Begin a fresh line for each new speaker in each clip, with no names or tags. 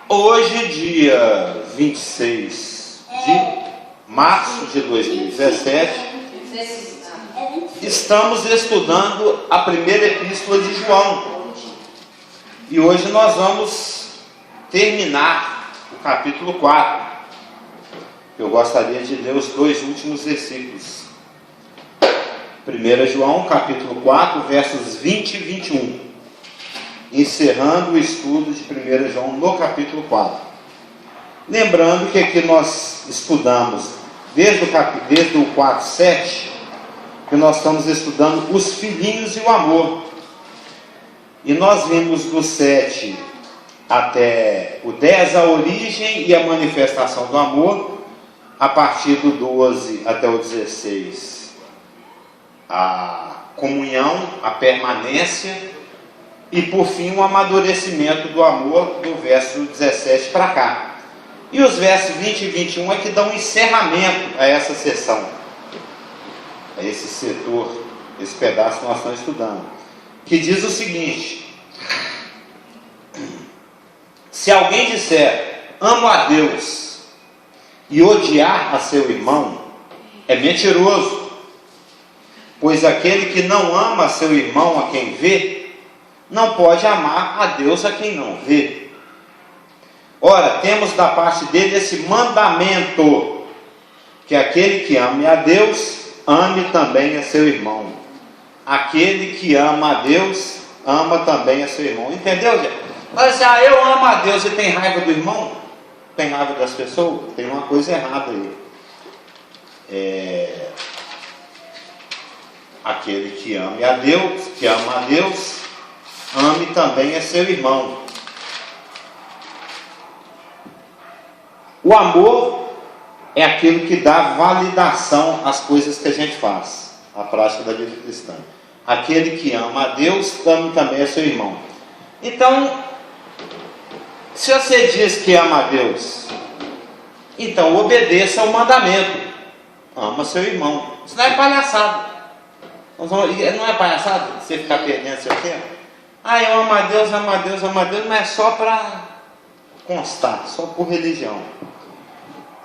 Hoje, dia 26 de março de 2017, estamos estudando a primeira epístola de João. E hoje nós vamos terminar o capítulo 4. Eu gostaria de ler os dois últimos versículos. 1 João, capítulo 4, versos 20 e 21. Encerrando o estudo de 1 João no capítulo 4. Lembrando que aqui nós estudamos desde o 4:7, que nós estamos estudando os filhinhos e o amor. E nós vimos do 7 até o 10 a origem e a manifestação do amor, a partir do 12 até o 16 a comunhão, a permanência, e por fim o amadurecimento do amor, do verso 17 para cá. E os versos 20 e 21 é que dão encerramento a essa sessão, a esse setor, esse pedaço que nós estamos estudando, que diz o seguinte: se alguém disser amo a Deus e odiar a seu irmão, é mentiroso, pois aquele que não ama a seu irmão a quem vê, não pode amar a Deus a quem não vê. Ora, temos da parte dele esse mandamento, que aquele que ame a Deus, ame também a seu irmão. Aquele que ama a Deus, ama também a seu irmão. Entendeu, gente? Mas eu amo a Deus e tem raiva do irmão? Tem raiva das pessoas? Tem uma coisa errada aí. Aquele que ame a Deus, que ama a Deus, ame também a seu irmão. O amor é aquilo que dá validação às coisas que a gente faz, a prática da vida cristã. Aquele que ama a Deus, ame também a seu irmão. Então, se você diz que ama a Deus, então obedeça ao mandamento. Ama seu irmão. Isso não é palhaçada. Não é palhaçada você ficar perdendo seu tempo? Eu amo a Deus, amo a Deus, amo a Deus, mas é só para constar, só por religião.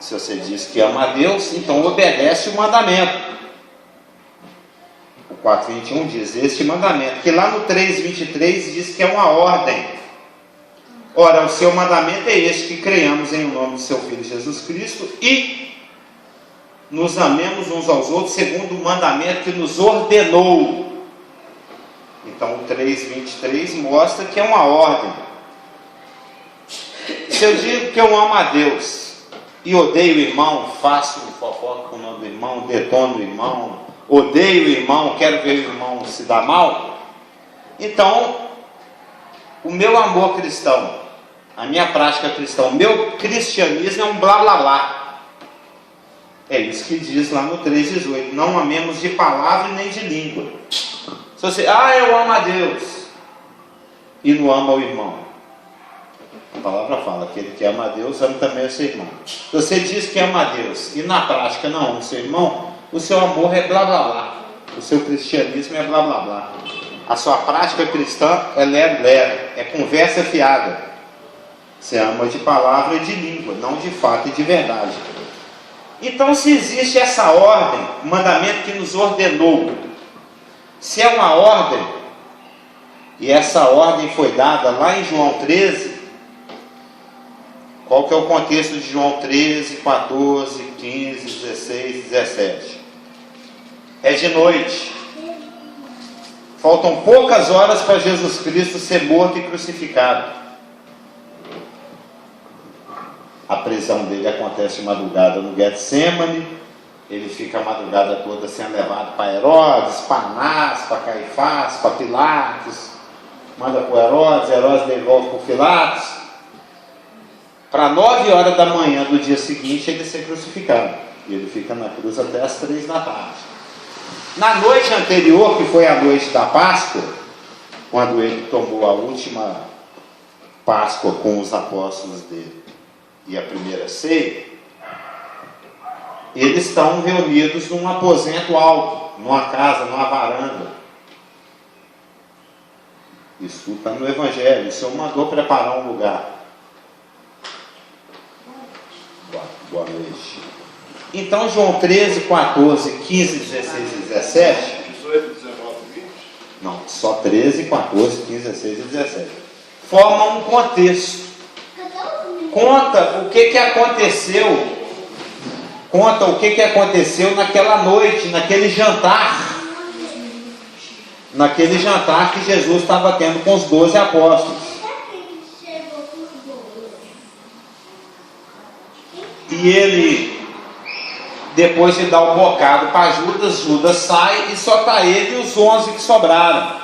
Se você diz que ama a Deus, então obedece o mandamento. O 4:21 diz este mandamento, que lá no 3:23 diz que é uma ordem. Ora, o seu mandamento é este, que creiamos em nome do seu Filho Jesus Cristo e nos amemos uns aos outros segundo o mandamento que nos ordenou. Então o 3:23 mostra que é uma ordem. Se eu digo que eu amo a Deus e odeio o irmão, faço fofoca com o nome do irmão, detono o irmão, odeio o irmão, quero ver o irmão se dar mal, então o meu amor cristão, a minha prática cristã, o meu cristianismo é um blá blá blá. É isso que diz lá no 3:18: não amemos de palavra nem de língua. Se você, eu amo a Deus e não ama o irmão, a palavra fala, aquele que ama a Deus, ama também o seu irmão. Se você diz que ama a Deus e na prática não ama o seu irmão, o seu amor é blá blá blá, o seu cristianismo é blá blá blá. A sua prática cristã é lero-lero, é conversa fiada. Você ama de palavra e de língua, não de fato e de verdade. Então, se existe essa ordem, o mandamento que nos ordenou, se é uma ordem, e essa ordem foi dada lá em João 13, qual que é o contexto de João 13, 14, 15, 16, 17? É de noite. Faltam poucas horas para Jesus Cristo ser morto e crucificado. A prisão dele acontece de madrugada no Getsemane. Ele fica a madrugada toda sendo levado para Herodes, para Anás, para Caifás, para Pilatos. Manda para Herodes, Herodes devolve para Pilatos. Para 9 horas da manhã do dia seguinte ele ser crucificado. E ele fica na cruz até as 3 da tarde. Na noite anterior, que foi a noite da Páscoa, quando ele tomou a última Páscoa com os apóstolos dele e a primeira ceia, eles estão reunidos num aposento alto, numa casa, numa varanda. Isso está no Evangelho. O Senhor mandou preparar um lugar. Boa noite. Então, João 13, 14, 15, 16 e 17.
18, 19, 20?
Não, só 13, 14, 15, 16 e 17. Formam um contexto. Conta o que aconteceu. Conta o que aconteceu naquela noite, naquele jantar. Naquele jantar que Jesus estava tendo com os 12 apóstolos. E ele, depois de dar um bocado para Judas, Judas sai e só está ele e os 11 que sobraram.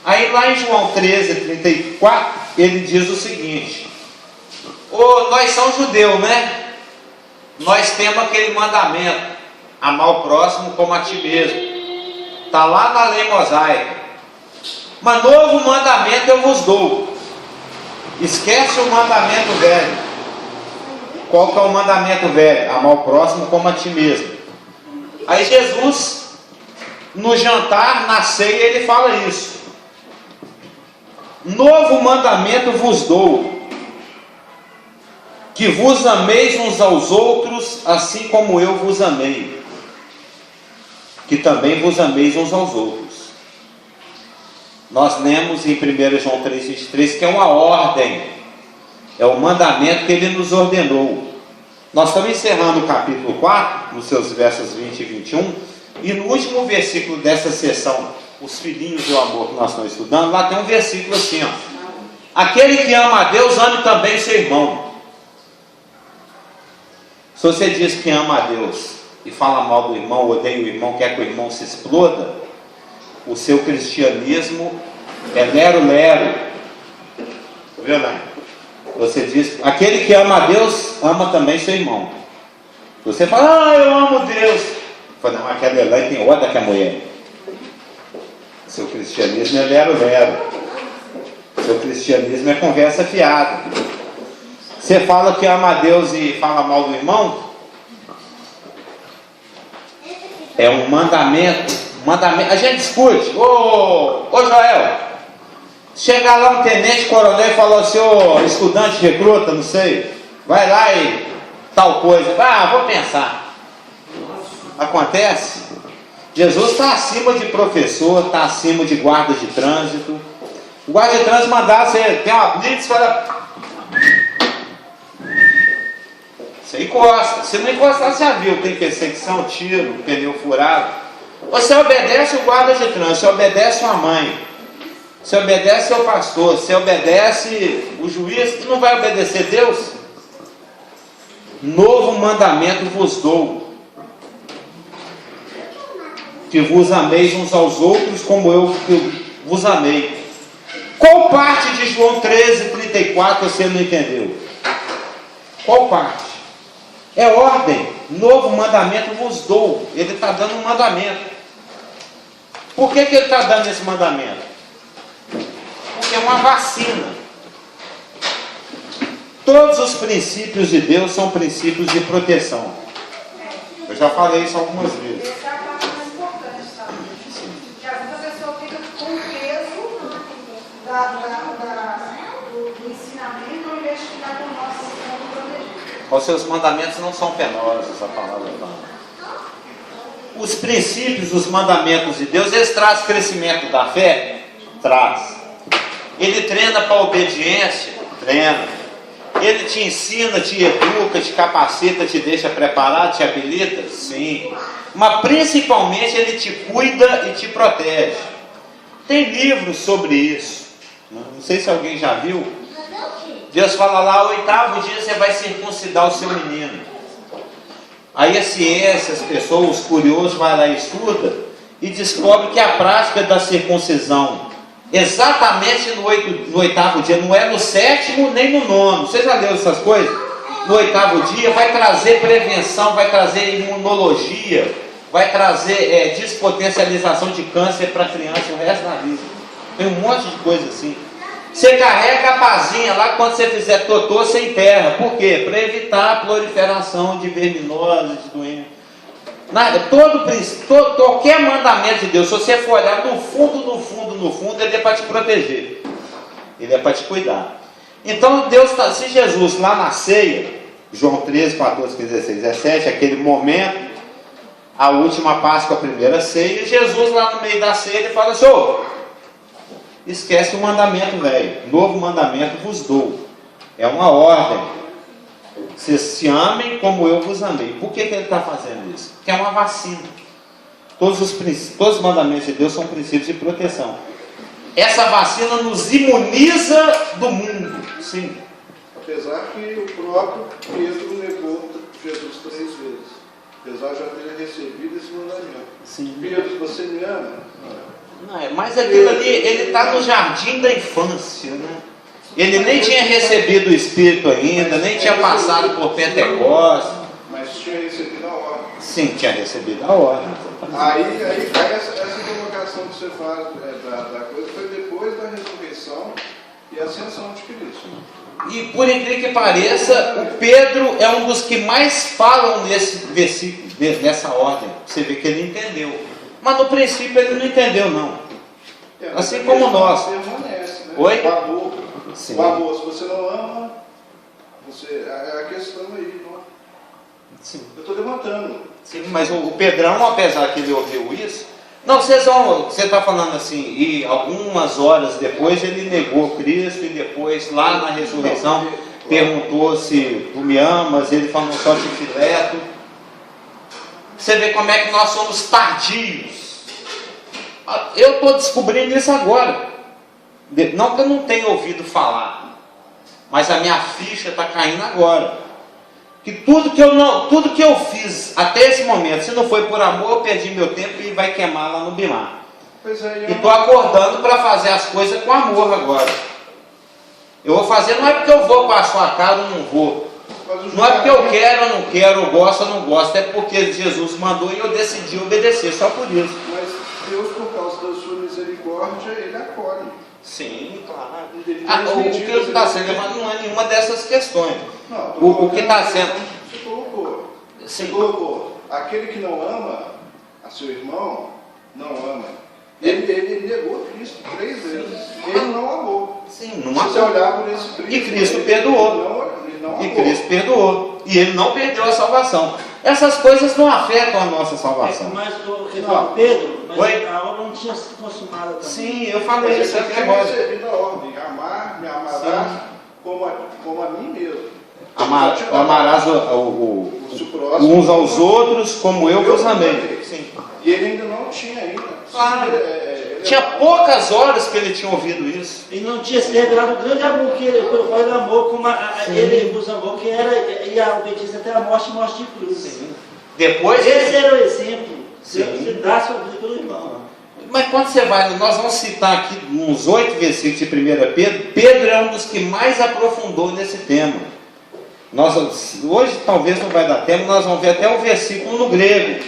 Aí lá em João 13, 34, ele diz o seguinte: nós somos judeus, né? Nós temos aquele mandamento, amar o próximo como a ti mesmo. Está lá na lei mosaica. Mas novo mandamento eu vos dou. Esquece o mandamento velho. Qual que é o mandamento velho? Amar o próximo como a ti mesmo. Aí Jesus, no jantar, na ceia, ele fala isso. Novo mandamento vos dou, que vos ameis uns aos outros, assim como eu vos amei, que também vos ameis uns aos outros. Nós lemos em 1 João 3,23 que é uma ordem, é o mandamento que ele nos ordenou. Nós estamos encerrando o capítulo 4, nos seus versos 20 e 21, e no último versículo dessa sessão, os filhinhos do amor que nós estamos estudando, lá tem um versículo assim, ó: aquele que ama a Deus, ame também seu irmão. Se você diz que ama a Deus e fala mal do irmão, odeia o irmão, quer que o irmão se exploda, o seu cristianismo é lero-lero. Viu, né? Você diz, aquele que ama a Deus, ama também seu irmão. Você fala, eu amo Deus. Fala, não, aquela Elaine tem ódio daquela mulher. Seu cristianismo é lero-lero. Seu cristianismo é conversa fiada. Você fala que ama a Deus e fala mal do irmão, é um mandamento. A gente discute. Ô Joel, chegar lá um tenente coronel e falou assim: ô estudante recruta, não sei, vai lá e tal coisa. Vou pensar. Acontece. Jesus está acima de professor, está acima de guarda de trânsito. O guarda de trânsito mandar, você tem uma blitz, fala, você encosta. Se não encostar, você já viu, tem perseguição, tiro, pneu furado. Você obedece o guarda de trânsito, você obedece sua mãe, você obedece seu pastor, você obedece o juiz, e não vai obedecer Deus? Novo mandamento vos dou, que vos ameis uns aos outros como eu vos amei. Qual parte de João 13, 34 você não entendeu? Qual parte? É ordem. Novo mandamento vos dou. Ele está dando um mandamento. Por que ele está dando esse mandamento? Porque é uma vacina. Todos os princípios de Deus são princípios de proteção. Eu já falei isso algumas vezes.
Essa é a parte mais importante, sabe? Que às vezes a pessoa fica com o peso do ensinamento ao invés de ficar com o nosso sistema protegido.
Os seus mandamentos não são penosos, a palavra fala. Os princípios, os mandamentos de Deus, eles trazem crescimento da fé? Traz. Ele treina para a obediência? Treina. Ele te ensina, te educa, te capacita, te deixa preparado, te habilita? Sim. Mas principalmente ele te cuida e te protege. Tem livros sobre isso. Não sei se alguém já viu. Deus fala lá, 8º dia você vai circuncidar o seu menino. Aí a ciência, as pessoas, os curiosos, vai lá e estuda e descobre que a prática da circuncisão, exatamente no 8º dia, não é no 7º nem no 9º. Você já leu essas coisas? No 8º dia vai trazer prevenção, vai trazer imunologia, vai trazer despotencialização de câncer para a criança o resto da vida. Tem um monte de coisa assim. Você carrega a pazinha lá, quando você fizer totô, você enterra. Por quê? Para evitar a proliferação de verminoses, de doenças. Qualquer mandamento de Deus, se você for olhar no fundo, ele é para te proteger. Ele é para te cuidar. Então Deus está, se Jesus lá na ceia, João 13, 14, 15, 16, 17, aquele momento, a última Páscoa, a primeira ceia, Jesus lá no meio da ceia, ele fala assim, esquece o mandamento velho, novo mandamento vos dou, é uma ordem, vocês se amem como eu vos amei. Por que ele está fazendo isso? Porque é uma vacina. Todos os mandamentos de Deus são princípios de proteção. Essa vacina nos imuniza do mundo, sim.
Apesar que o próprio Pedro negou Jesus 3 vezes, apesar de já ter recebido esse mandamento.
Sim.
Pedro, você me ama?
Não, mas aquilo ali, ele está no jardim da infância, né? Ele nem tinha recebido o Espírito ainda, nem tinha passado por Pentecostes.
Mas tinha recebido a ordem.
Sim, tinha recebido a ordem.
Aí essa colocação que você faz da coisa foi depois da ressurreição e ascensão de Cristo.
E por incrível que pareça, o Pedro é um dos que mais falam nesse versículo, nessa ordem. Você vê que ele entendeu. Mas no princípio ele não entendeu, não. Assim como nós.
Permanece, né?
Oi?
O amor.
Sim.
O amor, se você não ama, é a questão aí, não?
Sim.
Eu estou levantando.
Sim, mas o Pedrão, apesar que ele ouviu isso, não, você está falando assim, e algumas horas depois ele negou Cristo, e depois lá na ressurreição perguntou se tu me amas, ele falou só te fileto. Você vê como é que nós somos tardios. Eu estou descobrindo isso agora. Não que eu não tenha ouvido falar, mas a minha ficha está caindo agora. Que tudo que eu fiz até esse momento, se não foi por amor, eu perdi meu tempo e vai queimar lá no Bimar.
E
estou acordando para fazer as coisas com amor agora. Eu vou fazer, não é porque eu vou para a sua casa ou não vou. Não é porque eu quero ou não quero, eu gosto ou não gosto, é porque Jesus mandou e eu decidi obedecer, só por isso.
Mas Deus, por causa da sua misericórdia, Ele acolhe.
Sim, claro.
O
que está sendo levado não é nenhuma dessas questões.
Não,
O que está sendo...
Você colocou.
Sim.
Você colocou. Aquele que não ama a seu irmão, não ama. Ele negou Cristo 3 vezes. Ele não amou.
Sim, não
Se você
amou.
olhar por esse prisma,
E Cristo perdoou.
Ele não
E
amou.
Cristo perdoou. E ele não perdeu a salvação. Essas coisas não afetam a nossa salvação.
Mas Pedro, mas
Oi?
a obra não tinha sido consumada também.
Sim, eu
Mas
falei isso
você
aqui
tem
agora.
recebido a ordem. Amar, me amarás como a mim mesmo.
Amarás uns aos outros como eu vos amei. Sim.
E ele ainda não tinha ainda.
Claro. Tinha poucas horas que ele tinha ouvido isso.
E não tinha se revelado o grande amor pelo qual ele amou, como ele vos amou, que era e a obediência até a morte e morte de cruz.
Sim. Depois.
Esse era o exemplo.
Sim.
Você dá a sua vida pelo irmão.
Mas quando você vai, nós vamos citar aqui uns 8 versículos de 1 Pedro. Pedro é um dos que mais aprofundou nesse tema. Hoje talvez não vai dar tempo, nós vamos ver até o versículo no grego.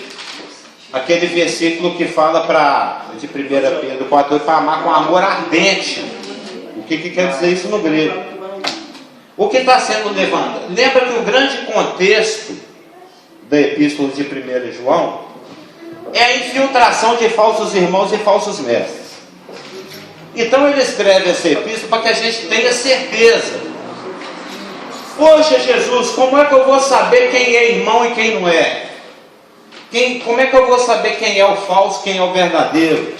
Aquele versículo que fala de 1 Pedro 4, para amar com amor ardente. O que quer dizer isso no grego? O que está sendo levantado? Lembra que o grande contexto da epístola de 1 João é a infiltração de falsos irmãos e falsos mestres. Então ele escreve essa epístola para que a gente tenha certeza. Poxa Jesus, como é que eu vou saber quem é irmão e quem não é? Como é que eu vou saber quem é o falso, quem é o verdadeiro?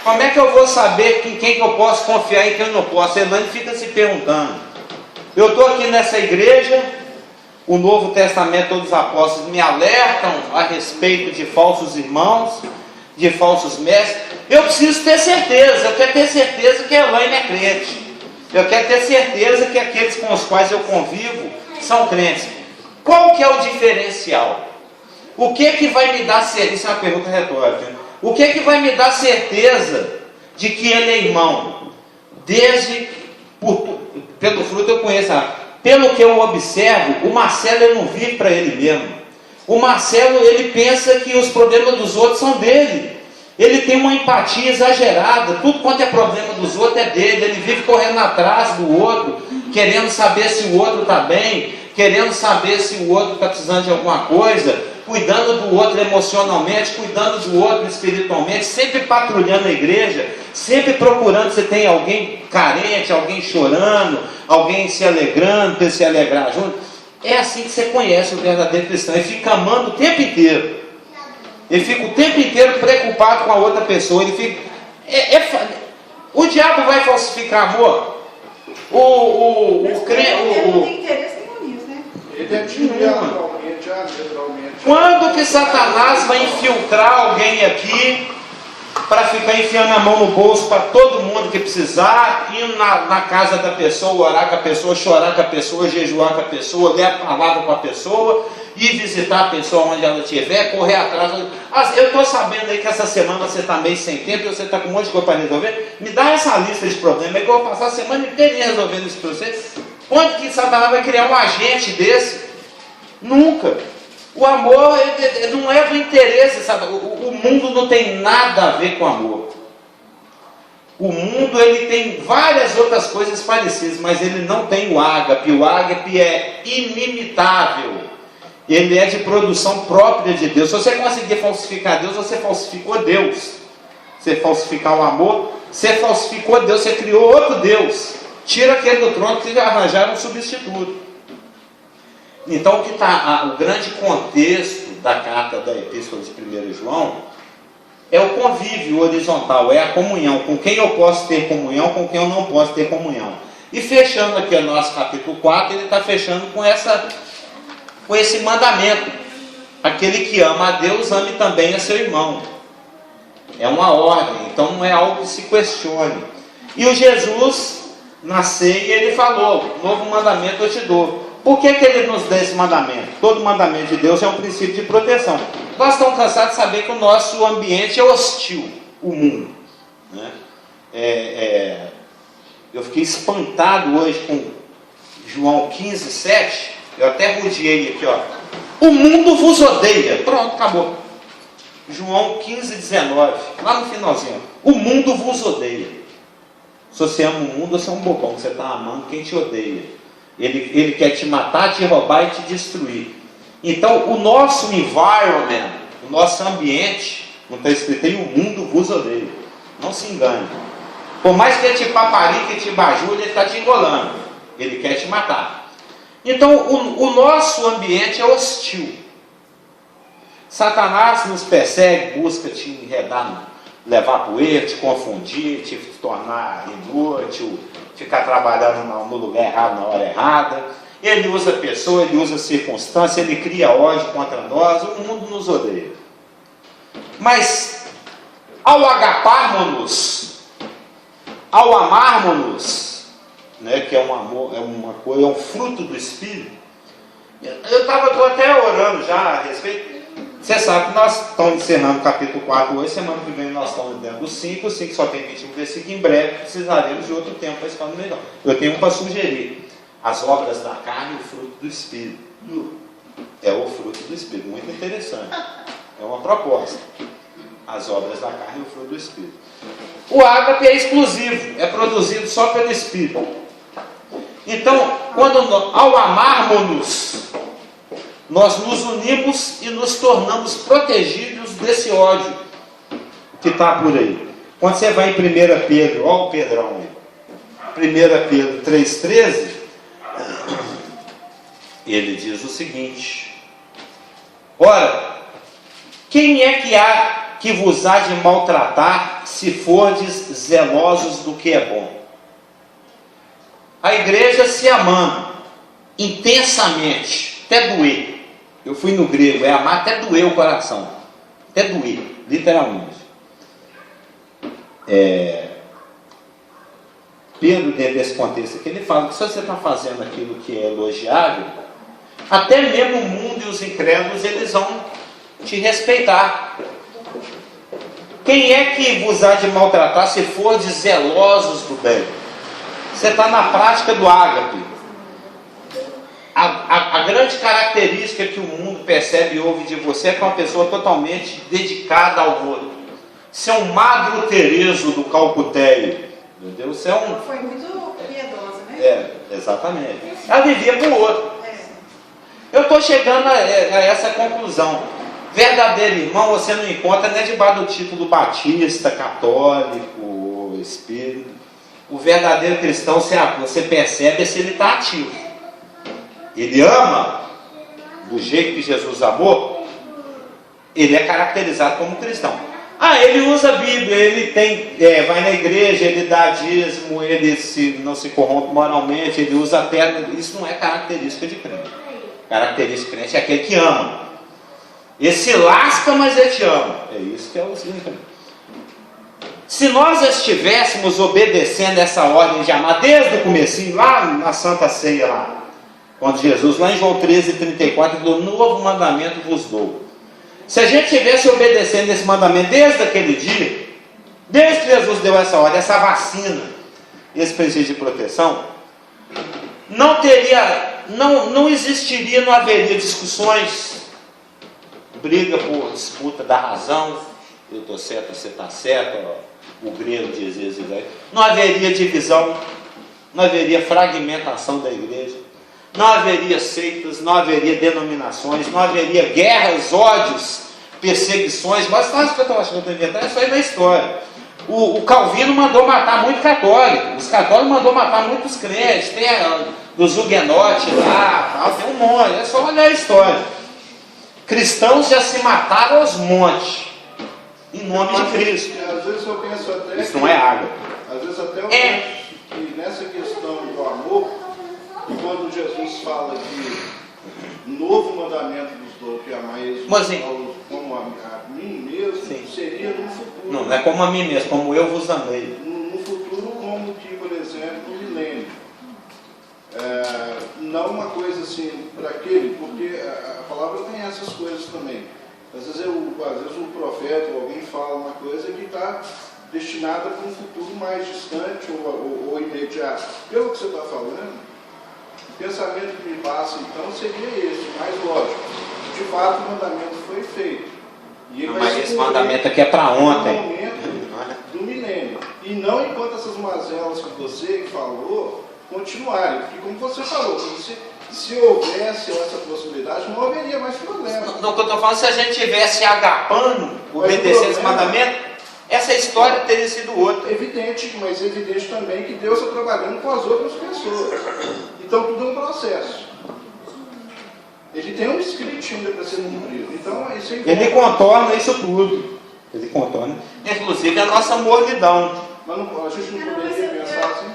Como é que eu vou saber em quem que eu posso confiar e quem eu não posso? Elaine fica se perguntando. Eu estou aqui nessa igreja, o Novo Testamento, todos os apóstolos me alertam a respeito de falsos irmãos, de falsos mestres. Eu preciso ter certeza, eu quero ter certeza que a Elaine é crente. Eu quero ter certeza que aqueles com os quais eu convivo são crentes. Qual que é o diferencial? O que vai me dar certeza? Isso é uma pergunta retórica. O que vai me dar certeza de que ele é irmão? Pelo fruto eu conheço. Pelo que eu observo, o Marcelo ele não vive para ele mesmo. O Marcelo ele pensa que os problemas dos outros são dele. Ele tem uma empatia exagerada. Tudo quanto é problema dos outros é dele. Ele vive correndo atrás do outro, querendo saber se o outro está bem, querendo saber se o outro está precisando de alguma coisa, cuidando do outro emocionalmente, cuidando do outro espiritualmente, sempre patrulhando a igreja, sempre procurando se tem alguém carente, alguém chorando, alguém se alegrando, para se alegrar junto. É assim que você conhece o verdadeiro cristão. Ele fica amando o tempo inteiro. Ele fica o tempo inteiro preocupado com a outra pessoa. Ele fica... O diabo vai falsificar amor? O
Ele não tem interesse nenhum nisso, né?
Ele é diametralmente.
Quando que Satanás vai infiltrar alguém aqui para ficar enfiando a mão no bolso para todo mundo que precisar, ir na casa da pessoa, orar com a pessoa, chorar com a pessoa, jejuar com a pessoa, ler a palavra com a pessoa, ir visitar a pessoa onde ela estiver, correr atrás. Eu estou sabendo aí que essa semana você está meio sem tempo e você está com um monte de coisa para resolver. Me dá essa lista de problemas aí que eu vou passar a semana inteira resolvendo isso para você. Quando que Satanás vai criar um agente desse? Nunca. O amor não é do interesse, sabe? O mundo não tem nada a ver com amor. O mundo ele tem várias outras coisas parecidas, mas ele não tem o ágape. O ágape é inimitável. Ele é de produção própria de Deus. Se você conseguir falsificar Deus, você falsificou Deus. Você falsificar o amor, você falsificou Deus, você criou outro Deus. Tira aquele do trono que arranjaram um substituto. Então, o grande contexto da carta da Epístola de 1 João é o convívio horizontal, é a comunhão, com quem eu posso ter comunhão, com quem eu não posso ter comunhão. E fechando aqui o nosso capítulo 4, ele está fechando com esse mandamento. Aquele que ama a Deus, ame também a seu irmão. É uma ordem, então não é algo que se questione. E o Jesus, na ceia, ele falou, novo mandamento eu te dou. Por que ele nos dá esse mandamento? Todo mandamento de Deus é um princípio de proteção. Nós estamos cansados de saber que o nosso ambiente é hostil, o mundo. Né? Eu fiquei espantado hoje com João 15, 7. Eu até rodeei aqui, ó. O mundo vos odeia. Pronto, acabou. João 15, 19. Lá no finalzinho. O mundo vos odeia. Se você ama o mundo, você é um bobão. Você está amando quem te odeia. Ele quer te matar, te roubar e te destruir. Então, o nosso environment, o nosso ambiente, não está escrito aí, o mundo vos odeia. Não se engane. Por mais que ele te paparique, te bajule, ele está te engolando. Ele quer te matar. Então, o nosso ambiente é hostil. Satanás nos persegue, busca te enredar, levar para o erro, te confundir, te tornar inútil, ficar trabalhando no lugar errado, na hora errada. Ele usa pessoa, ele usa circunstância, ele cria ódio contra nós, o mundo nos odeia. Mas, ao agaparmos-nos, ao amarmos-nos, né, que é um amor, é uma coisa, é um fruto do Espírito. Eu estou até orando já a respeito. Você sabe que nós estamos encerrando o capítulo 4 hoje, semana que vem nós estamos dentro do 5, o 5 só tem 21 versículos, em breve precisaremos de outro tempo para expandir melhor. Eu tenho um para sugerir, as obras da carne e o fruto do Espírito. É o fruto do Espírito, muito interessante. É uma proposta. As obras da carne e o fruto do Espírito. O ágape é exclusivo, é produzido só pelo Espírito. Então, ao amarmos-nos, nós nos unimos e nos tornamos protegidos desse ódio que está por aí. Quando você vai em 1 Pedro, olha o Pedrão aí, 1 Pedro 3,13, ele diz o seguinte: ora, quem é que há que vos há de maltratar, se fordes zelosos do que é bom? A igreja se amando intensamente, até doer. Eu fui no grego, é amar até doer o coração. Até doer, literalmente. Pedro, dentro desse contexto aqui, ele fala que se você está fazendo aquilo que é elogiável, até mesmo o mundo e os incrédulos, eles vão te respeitar. Quem é que vos há de maltratar, se fordes zelosos do bem? Você está na prática do ágape. A grande característica que o mundo percebe e ouve de você é que é uma pessoa totalmente dedicada ao outro. Você é um Madre Teresa do Calcutéio. Entendeu? Você é um...
Foi muito piedosa, né?
Exatamente. Ela vivia para o outro. Eu estou chegando a essa conclusão. Verdadeiro irmão você não encontra nem debaixo do título batista, católico, espírito. O verdadeiro cristão você percebe se ele está ativo. ele ama do jeito que Jesus amou, ele é caracterizado como cristão. Ele usa a Bíblia, ele vai na igreja, ele dá dízimo, ele não se corrompe moralmente, ele usa a terra. Isso não é característica de crente. Característica de crente é aquele que ama. Ele se lasca, mas ele te ama. É isso que é o significado. Se nós estivéssemos obedecendo essa ordem de amar desde o comecinho, lá na Santa Ceia, lá, quando Jesus, lá em João 13:34, falou: novo mandamento vos dou. Se a gente estivesse obedecendo esse mandamento desde aquele dia, desde que Jesus deu essa ordem, essa vacina, esse princípio de proteção, não existiria, não haveria discussões, briga por disputa da razão, eu estou certo, você está certo, o grego diz isso, não haveria divisão, não haveria fragmentação da igreja, não haveria seitas, não haveria denominações, não haveria guerras, ódios, perseguições. Bastante que eu estou achando que eu estou inventando, isso aí na história. O Calvino mandou matar muito católico, os católicos mandou matar muitos crentes, tem os huguenotes lá, tem um monte, é só olhar a história. Cristãos já se mataram aos montes, em nome de Cristo.
Às vezes eu penso até
isso não é água.
Às vezes até eu penso que nessa questão do amor, quando Jesus fala que novo mandamento vos dou, que amai como a mim mesmo, sim, seria no futuro.
Não é como a mim mesmo, como eu vos amei.
No futuro, como que, por exemplo, no milênio. Não uma coisa assim para aquele, porque a palavra tem essas coisas também. Às vezes um profeta ou alguém fala uma coisa que está destinada para um futuro mais distante ou imediato. Pelo que você está falando, o pensamento que me passa então seria esse, mais lógico. De fato, o mandamento foi feito. E
mas esse mandamento aqui é para ontem.
No momento do milênio. E não enquanto essas mazelas que você falou continuarem. Porque como você falou, se houvesse essa possibilidade, não haveria mais problema.
Não, que eu estou falando, se a gente tivesse agapando, obedecendo esse mandamento, essa história teria sido outra.
Evidente, mas evidente também que Deus está trabalhando com as outras pessoas. Então tudo é um processo. Ele tem um script ainda para ser cumprido. Então, isso é
ele contorna isso tudo. Ele contorna. Inclusive a nossa mornidão.
Mas não, a gente não poderia pensar assim?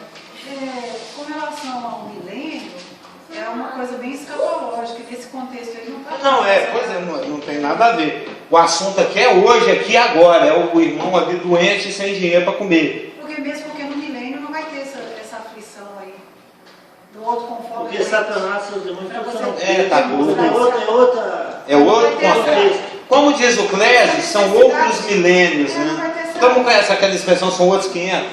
Com relação ao milênio, é uma coisa bem escatológica. Nesse contexto aí não está.
Pois é, não tem nada a ver. O assunto aqui é hoje, aqui e agora. É o irmão ali doente e sem dinheiro para comer.
Porque no milênio não vai ter essa aflição aí. Do outro conforme.
Porque Satanás, seus demônios,
tá tudo. É outro contexto. Como diz o Clésio, são outros milênios, né? Todo mundo conhece aquela expressão, são outros 500?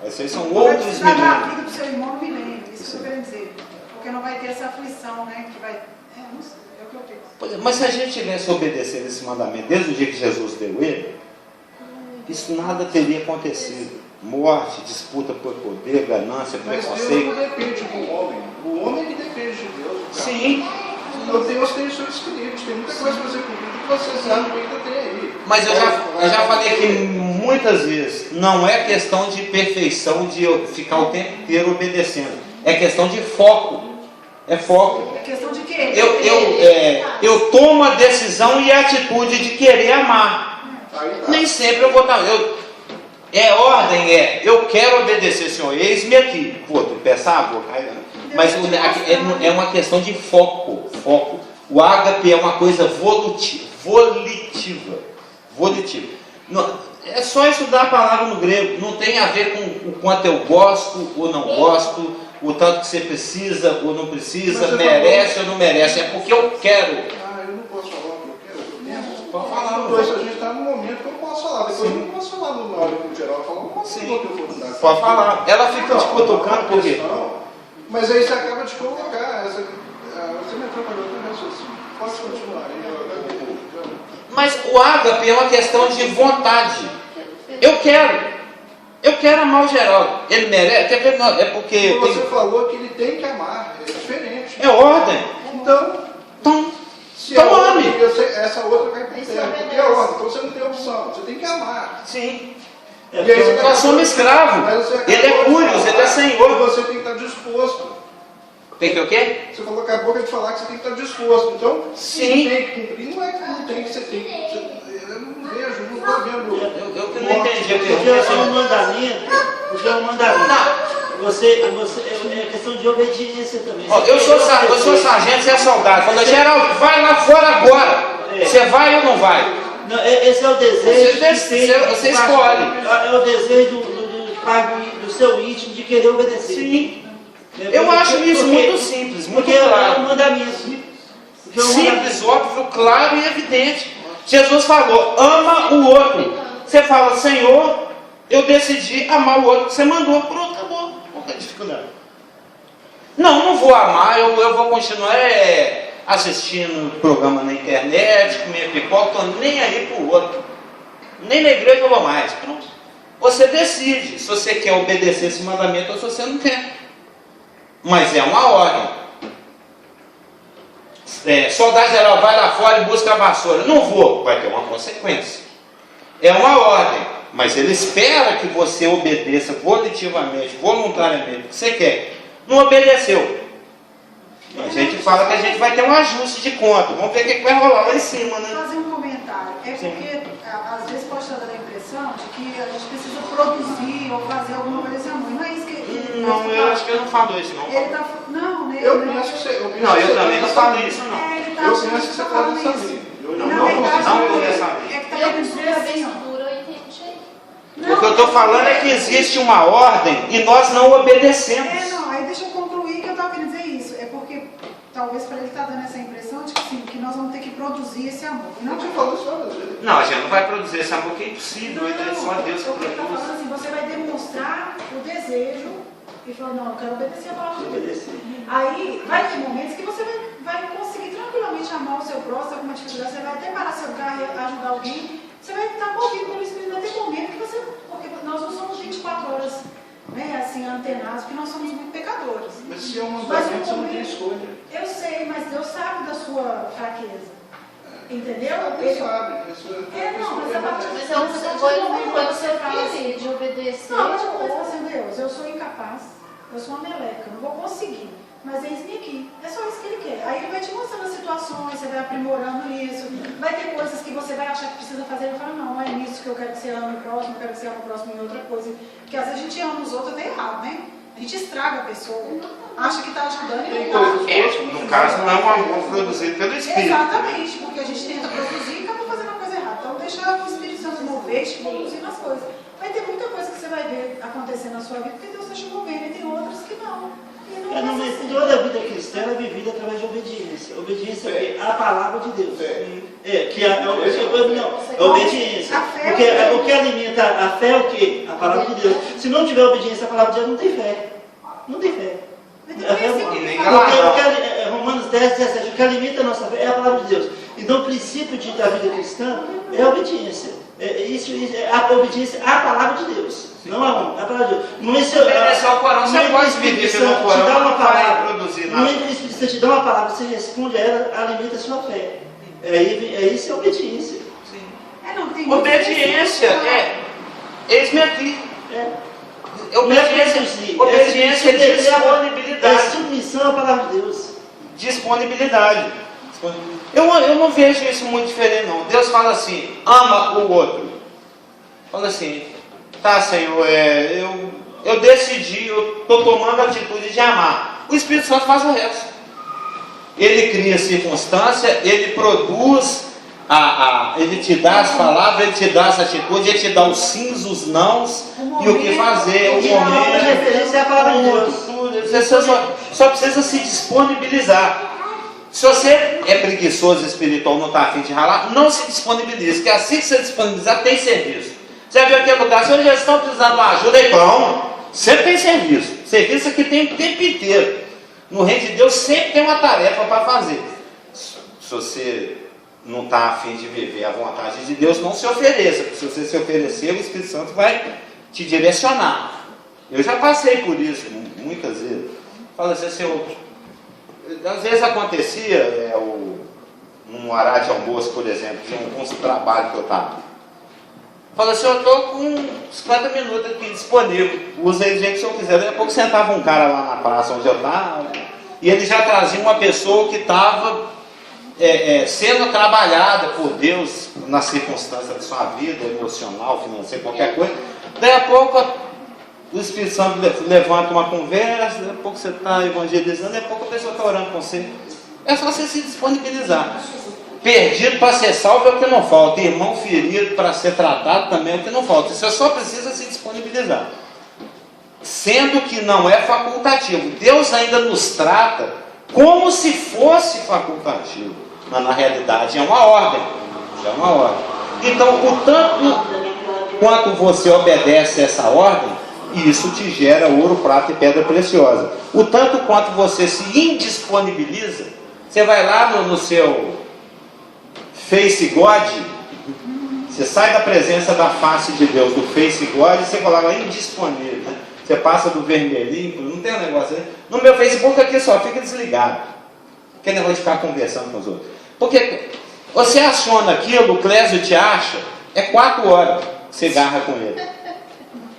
Esses são outros milênios.
Vai dar vida para o seu irmão no milênio, isso que eu quero dizer. Porque não vai ter essa aflição, né? Que vai. Não sei, é o que eu penso.
Mas se a gente tivesse obedecido esse mandamento desde o dia que Jesus deu ele, isso nada teria acontecido. Morte, disputa por poder, ganância, preconceito.
Mas Deus não depende do homem. O homem que depende de Deus.
Sim.
Então Deus tem os seus escritos, tem muita coisa para ser cumprida que você sabe que ainda tem aí.
Mas eu já falei aqui muitas vezes, não é questão de perfeição de eu ficar o tempo inteiro obedecendo. É questão de foco. É foco.
É questão de quê?
Eu tomo a decisão e a atitude de querer amar. Nem sempre eu vou estar. Eu quero obedecer, Senhor. Eis-me aqui. Pô, tu peça água, mas é uma questão de foco. O ágape é uma coisa volitiva. É só estudar a palavra no grego. Não tem a ver com o quanto eu gosto ou não gosto, o tanto que você precisa ou não precisa, merece ou não merece. É porque eu quero.
Eu não posso falar o que eu quero.
Pode falar.
Depois a gente está num momento que eu não posso falar. Depois eu não posso falar na hora que o geral fala. Não posso falar o que eu vou dar.
Pode falar. Ela fica te cutucando por quê?
Mas aí você acaba de colocar. Você me atrapalhou no raciocínio. Posso continuar aí?
Mas o ágape é uma questão de vontade. Eu quero amar o Geraldo. Ele merece? É porque.
Você falou que ele tem que amar. É diferente.
É ordem.
Então se
ame.
Essa outra vai por terra. Porque é ordem. Então você não tem opção. Você tem que amar.
Sim.
E aí
nós somos escravos. Ele é curios, ele é senhor.
Você tem que estar disposto.
Tem que o quê?
Você falou, acabou de falar que você tem que estar disposto. Então,
Sim.
se tem que cumprir, não é que não tem que você tem que. Eu não vejo, não estou vendo.
Eu que não entendi.
Porque é um mandamento. Porque é um mandamento. É questão de obediência também.
Ó, eu sou sargento, você é soldado. Fala, Geraldo, vai lá fora agora. Você vai ou não vai?
Não, esse é o desejo.
Você escolhe.
É o desejo do seu íntimo de querer obedecer.
Sim. Eu acho isso muito simples, muito
porque
claro.
é um mandamento.
Simples, óbvio, claro e evidente. Jesus falou, ama o outro. Você fala, Senhor, eu decidi amar o outro que você mandou. Pronto, acabou. Qual é a dificuldade? Não vou amar, eu vou continuar assistindo programa na internet, comer pipoca, estou nem aí para o outro. Nem na igreja eu vou mais. Pronto. Você decide se você quer obedecer esse mandamento ou se você não quer. Mas é uma ordem. Soldado geral, vai lá fora e busca a vassoura. Não vou, vai ter uma consequência. É uma ordem, mas ele espera que você obedeça volitivamente, voluntariamente, o que você quer. Não obedeceu. A gente fala que a gente vai ter um ajuste de conta. Vamos ver o que vai rolar lá em cima, né?
Fazer um comentário. É porque às vezes pode estar dando a impressão de que a gente precisa produzir ou fazer alguma coisa assim. Não é isso que ele
Não, eu acho que eu não falo isso, não.
Ele tá, não, né?
Eu penso que você.
Não, eu também não falo isso, não.
Ele tá,
Eu penso que você
tá
está
falando
dessa
isso.
linha.
Na verdade,
não vou nessa linha.
é que tá querendo dizer assim, ó.
O que eu estou falando é que existe uma ordem e nós não obedecemos.
Não, aí deixa eu concluir que eu estava querendo dizer isso. É porque talvez para ele estar dando essa impressão de que sim, que nós vamos ter que produzir esse amor. E
Não te falo isso várias vezes.
Não, a gente não vai produzir esse amor, que é impossível, é só Deus que
o que ele está
produz.
falando assim, você vai demonstrar o desejo e falar, não, eu quero obedecer a palavra de Deus. Aí vai ter momentos que você vai conseguir tranquilamente amar o seu próximo, com uma dificuldade, você vai até parar seu carro e ajudar alguém, você vai estar movido pelo Espírito, vai ter momento que você, porque nós não somos 24 horas, né, assim, antenados, porque nós somos muito pecadores.
Mas se é um mandamento, você não tem escolha.
Eu sei, mas Deus sabe da sua fraqueza. Entendeu?
Deus sabe.
Não, mas a partir
Mas eu quando você fala assim, de obedecer.
Não, mas eu começo assim, Deus, eu sou incapaz, eu sou uma meleca, eu não vou conseguir. Mas eis-me aqui. É só isso que ele quer. Aí ele vai te mostrando as situações, você vai aprimorando isso. Vai ter coisas que você vai achar que precisa fazer. Ele fala, não é nisso que eu quero que você ame o próximo, eu quero que você ame o próximo em outra coisa. Porque às vezes a gente ama os outros até errado, né? A gente estraga a pessoa, acha que está ajudando e não está.
No caso, não é um amor produzido pelo Espírito.
Exatamente, porque a gente tenta produzir e acaba fazendo a coisa errada. Então deixa o Espírito Santo mover e te conduzir nas coisas. Vai ter muita coisa que você vai ver acontecer na sua vida, porque Deus está te movendo, e tem outras que não.
Toda a vida cristã é vivida através de obediência. Obediência é a palavra de Deus. É obediência. Porque o que alimenta a fé é o quê? A palavra de Deus. Se não tiver obediência à palavra de Deus, não tem fé. Não tem fé. Porque Romanos 10, 17, o que alimenta a nossa fé é a palavra de Deus. Então o princípio da vida cristã é a obediência. Isso é a obediência à palavra de Deus. Não a um, a palavra de Deus. Não é se
obedecer ao Corão, você pode viver pelo Corão,
te dá uma
não vai
palavra,
produzir
não
nada.
é que o Espírito Santo te dá uma palavra, você responde a ela, alimenta a sua fé. Isso é obediência.
Obediência eis-me aqui.
Obediência
é disponibilidade.
É submissão à palavra de Deus.
Disponibilidade. Eu não vejo isso muito diferente, não. Deus fala assim, ama o outro. Fala assim, tá, Senhor, eu decidi, eu estou tomando a atitude de amar. O Espírito Santo faz o resto. Ele cria circunstância, ele produz, ele te dá as palavras, ele te dá as atitudes, ele te dá os sims, os nãos, e o que fazer, o momento.
Referência à palavra de Deus.
Você só precisa se disponibilizar. Se você é preguiçoso espiritual, não está afim de ralar, não se disponibilize, porque assim que você disponibilizar, tem serviço. Você vai ver o que acontece, vocês já estão precisando de uma ajuda, então, sempre tem serviço. Serviço aqui tem o tempo inteiro. No reino de Deus sempre tem uma tarefa para fazer. Se você não está afim de viver a vontade de Deus, não se ofereça, porque se você se oferecer, o Espírito Santo vai te direcionar. Eu já passei por isso muitas vezes. Fala assim, às vezes acontecia, num horário de almoço, por exemplo, tinha uns trabalhos que eu estava. Fala assim, eu estou com 50 minutos aqui disponível. Usa ele do jeito que o senhor quiser. Daqui a pouco sentava um cara lá na praça onde eu estava. e ele já trazia uma pessoa que estava sendo trabalhada por Deus nas circunstâncias da sua vida, emocional, financeira, qualquer coisa. Daí a pouco o Espírito Santo levanta uma conversa, daí a pouco você está evangelizando, daí a pouco a pessoa está orando com você. É só você se disponibilizar. Perdido para ser salvo é o que não falta. Irmão ferido para ser tratado também é o que não falta. Você só precisa se disponibilizar. Sendo que não é facultativo. Deus ainda nos trata como se fosse facultativo. Mas na realidade é uma ordem. É uma ordem. Então, o tanto quanto você obedece essa ordem, isso te gera ouro, prata e pedra preciosa. O tanto quanto você se indisponibiliza, você vai lá no seu Face God, você sai da presença da face de Deus, do Face God, e você coloca indisponível, né? Você passa do vermelhinho, não tem um negócio aí. No meu Facebook aqui só fica desligado. Que negócio de ficar conversando com os outros. Porque você aciona aquilo, o Clésio te acha, é 4 horas que você garra com ele.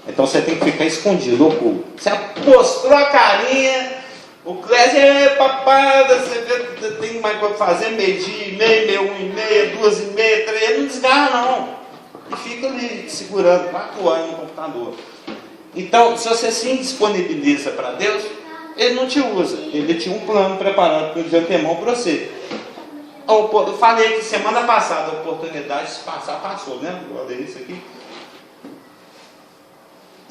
Então você tem que ficar escondido, oculto. Você mostrou a carinha, o Clésio, papai, você tem mais coisa para fazer, meio-dia e meio, meio 1h30, 2h30, 3h, ele não desgarra não. E fica ali segurando 4 horas no computador. Então, se você se indisponibiliza para Deus, Ele não te usa. Ele tinha um plano preparado de antemão para você. Eu falei que semana passada a oportunidade de se passar, passou, né? Eu falei isso aqui.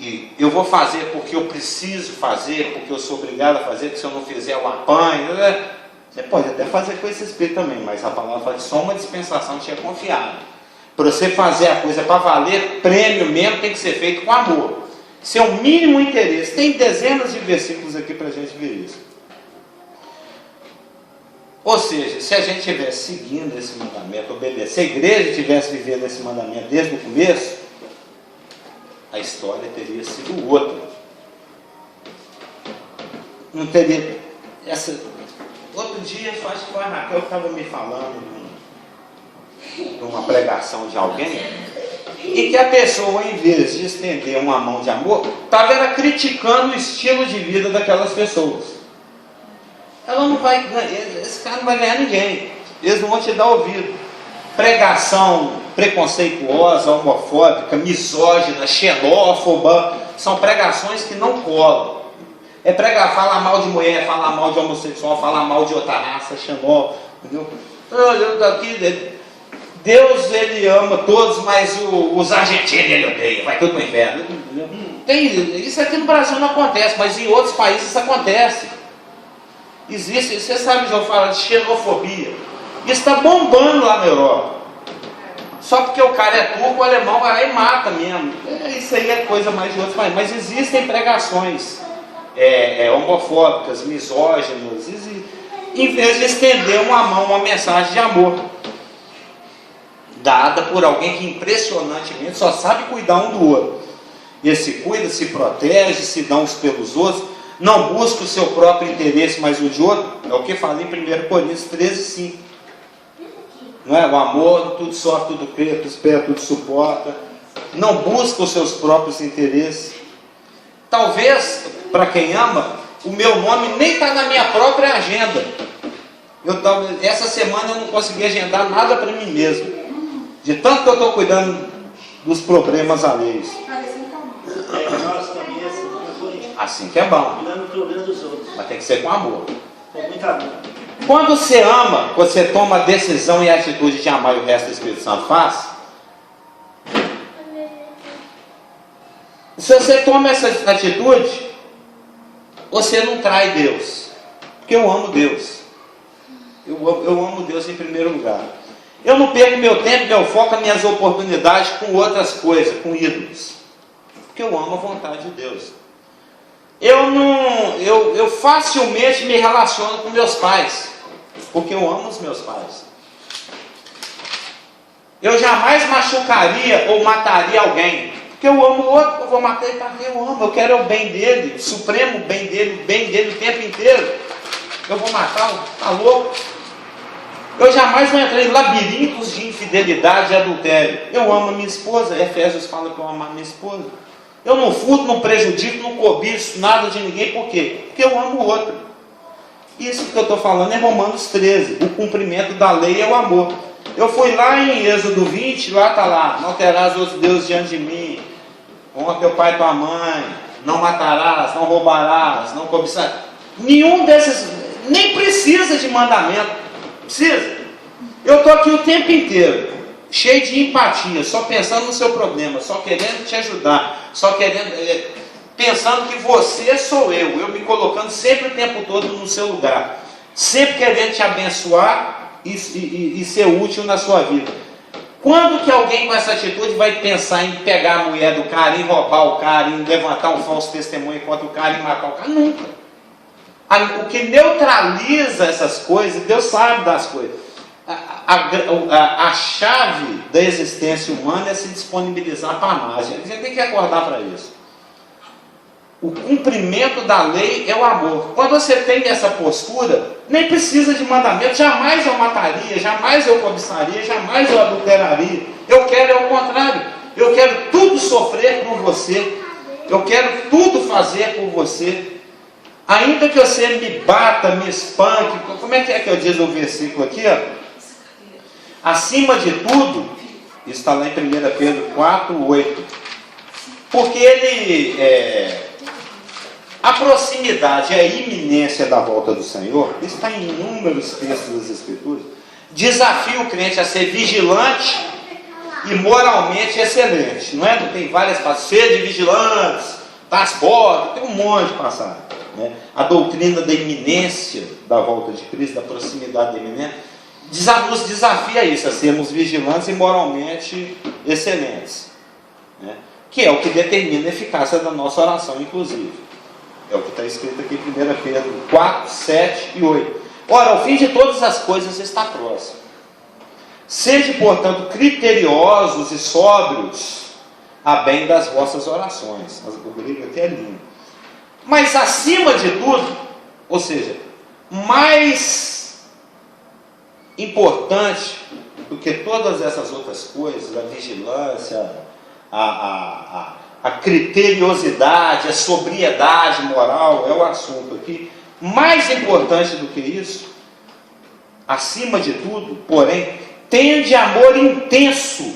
E eu vou fazer porque eu preciso fazer, porque eu sou obrigado a fazer, porque se eu não fizer eu apanho. Você pode até fazer com esse espírito também, mas a palavra fala que só uma dispensação te é confiada. Para você fazer a coisa para valer, prêmio mesmo tem que ser feito com amor. Seu mínimo interesse. Tem dezenas de versículos aqui para a gente ver isso. Ou seja, se a gente estivesse seguindo esse mandamento, obedecendo, se a igreja estivesse vivendo esse mandamento desde o começo, a história teria sido outra. Não teria essa. Outro dia, acho que foi a Raquel que estava me falando de uma pregação de alguém, e que a pessoa, em vez de estender uma mão de amor, estava criticando o estilo de vida daquelas pessoas. Ela não vai, esse cara não vai ganhar ninguém. Eles não vão te dar ouvido. Pregação preconceituosa, homofóbica, misógina, xenófoba, são pregações que não colam. É pregar, falar mal de mulher, falar mal de homossexual, falar mal de outra raça, xenófobo, entendeu? Deus, ele ama todos, mas os argentinos ele odeia, vai tudo para o inferno. Isso aqui no Brasil não acontece, mas em outros países isso acontece. Existe, você sabe, já fala de xenofobia. Isso está bombando lá na Europa. Só porque o cara é turco, o alemão vai lá e mata mesmo. Isso aí é coisa mais de outros países. Mas existem pregações homofóbicas, misóginas, em vez de estender uma mão, uma mensagem de amor, dada por alguém que impressionantemente só sabe cuidar um do outro. E se cuida, se protege, se dá uns pelos outros, não busca o seu próprio interesse, mas o de outro. É o que falei em 1 Coríntios 13:5. Não é? O amor, tudo sofre, tudo crê, tudo espera, tudo suporta. Não busca os seus próprios interesses. Talvez, para quem ama, o meu nome nem está na minha própria agenda. Essa semana eu não consegui agendar nada para mim mesmo. De tanto que eu estou cuidando dos problemas alheios.
Nós também
assim que é bom.
cuidando do problema dos outros.
Mas tem que ser com amor.
Com muito amor.
Quando você ama, você toma a decisão e a atitude de amar, e o resto do Espírito Santo faz. Se você toma essa atitude, você não trai Deus. Porque eu amo Deus. Eu amo Deus em primeiro lugar. Eu não perco meu tempo, meu foco, as minhas oportunidades com outras coisas, com ídolos. Porque eu amo a vontade de Deus. Eu facilmente me relaciono com meus pais. Porque eu amo os meus pais. Eu jamais machucaria ou mataria alguém. Porque eu amo o outro, eu vou matar ele porque eu amo. Eu quero o bem dele, o supremo bem dele o tempo inteiro. Eu vou matá-lo, tá louco? Eu jamais vou entrar em labirintos de infidelidade e adultério. Eu amo a minha esposa. Efésios fala que eu amo a minha esposa. Eu não furto, não prejudico, não cobiço nada de ninguém. Por quê? Porque eu amo o outro. Isso que eu estou falando é Romanos 13. O cumprimento da lei é o amor. Eu fui lá em Êxodo 20, lá está lá. Não terás outros deuses diante de mim. Honra teu pai e tua mãe. Não matarás, não roubarás, não cobiçarás. Nenhum desses, nem precisa de mandamento. Precisa. Eu estou aqui o tempo inteiro, cheio de empatia, só pensando no seu problema, só querendo te ajudar, só querendo, pensando que você sou eu me colocando sempre o tempo todo no seu lugar, sempre querendo te abençoar e ser útil na sua vida. Quando que alguém com essa atitude vai pensar em pegar a mulher do cara, em roubar o cara, em levantar um falso testemunho contra o cara, em matar o cara? Nunca. O que neutraliza essas coisas, Deus sabe das coisas. A chave da existência humana é se disponibilizar para a margem. A gente tem que acordar para isso. O cumprimento da lei é o amor. Quando você tem essa postura, nem precisa de mandamento. Jamais eu mataria, jamais eu cobiçaria, jamais eu adulteraria. Eu quero é o contrário. Eu quero tudo sofrer por você. Eu quero tudo fazer por você. Ainda que você me bata, me espanque. Como é que eu diz o versículo aqui? Ó? Acima de tudo, isso está lá em 1 Pedro 4, 8. Porque a proximidade e a iminência da volta do Senhor, isso está em inúmeros textos das Escrituras, desafia o crente a ser vigilante e moralmente excelente. Não é? Tem várias passagens, sede vigilantes, das portas, tem um monte de passagens. Né? A doutrina da iminência da volta de Cristo, da proximidade da iminência, nos desafia isso, a sermos vigilantes e moralmente excelentes, né? Que é o que determina a eficácia da nossa oração, inclusive. É o que está escrito aqui em 1 Pedro 4, 7 e 8. Ora, o fim de todas as coisas está próximo. Sede, portanto, criteriosos e sóbrios a bem das vossas orações. O grego aqui é lindo. Mas acima de tudo, ou seja, mais importante do que todas essas outras coisas, a vigilância, a criteriosidade, a sobriedade moral, é o assunto aqui. Mais importante do que isso, acima de tudo, porém, tende amor intenso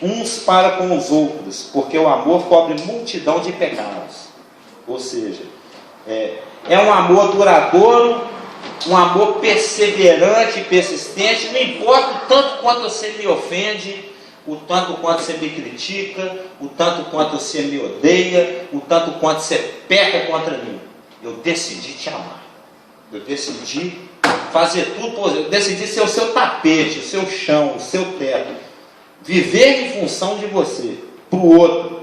uns para com os outros, porque o amor cobre multidão de pecados. Ou seja, é um amor duradouro, um amor perseverante e persistente. Não importa o tanto quanto você me ofende, o tanto quanto você me critica, o tanto quanto você me odeia, o tanto quanto você peca contra mim. Eu decidi te amar. Eu decidi fazer tudo por você. Eu decidi ser o seu tapete, o seu chão, o seu teto. Viver em função de você, para o outro.